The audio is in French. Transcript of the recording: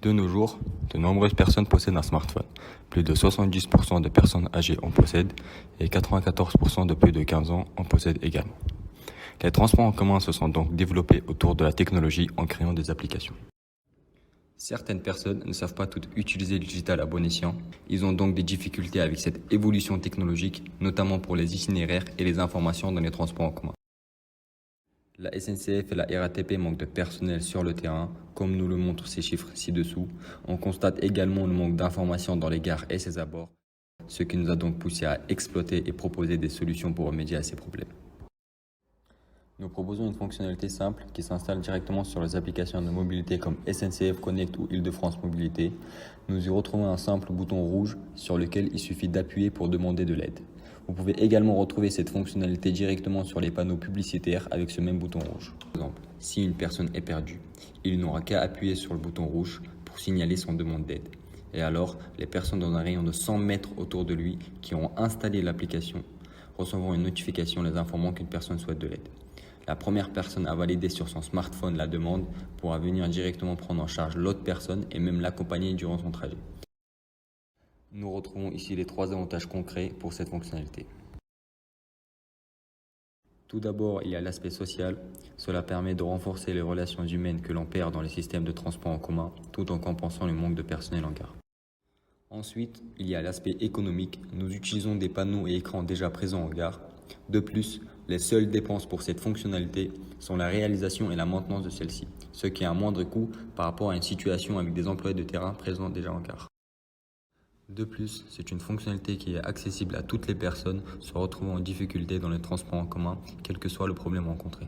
De nos jours, de nombreuses personnes possèdent un smartphone. Plus de 70% de personnes âgées en possèdent et 94% de plus de 15 ans en possèdent également. Les transports en commun se sont donc développés autour de la technologie en créant des applications. Certaines personnes ne savent pas toutes utiliser le digital à bon escient. Ils ont donc des difficultés avec cette évolution technologique, notamment pour les itinéraires et les informations dans les transports en commun. La SNCF et la RATP manquent de personnel sur le terrain, comme nous le montrent ces chiffres ci-dessous. On constate également le manque d'informations dans les gares et ses abords, ce qui nous a donc poussé à exploiter et proposer des solutions pour remédier à ces problèmes. Nous proposons une fonctionnalité simple qui s'installe directement sur les applications de mobilité comme SNCF Connect ou Île-de-France Mobilité. Nous y retrouvons un simple bouton rouge sur lequel il suffit d'appuyer pour demander de l'aide. Vous pouvez également retrouver cette fonctionnalité directement sur les panneaux publicitaires avec ce même bouton rouge. Par exemple, si une personne est perdue, il n'aura qu'à appuyer sur le bouton rouge pour signaler son demande d'aide. Et alors, les personnes dans un rayon de 100 mètres autour de lui qui auront installé l'application recevront une notification les informant qu'une personne souhaite de l'aide. La première personne à valider sur son smartphone la demande pourra venir directement prendre en charge l'autre personne et même l'accompagner durant son trajet. Nous retrouvons ici les 3 avantages concrets pour cette fonctionnalité. Tout d'abord, il y a l'aspect social. Cela permet de renforcer les relations humaines que l'on perd dans les systèmes de transport en commun, tout en compensant le manque de personnel en gare. Ensuite, il y a l'aspect économique. Nous utilisons des panneaux et écrans déjà présents en gare. De plus, les seules dépenses pour cette fonctionnalité sont la réalisation et la maintenance de celle-ci, ce qui est un moindre coût par rapport à une situation avec des employés de terrain présents déjà en gare. De plus, c'est une fonctionnalité qui est accessible à toutes les personnes se retrouvant en difficulté dans les transports en commun, quel que soit le problème rencontré.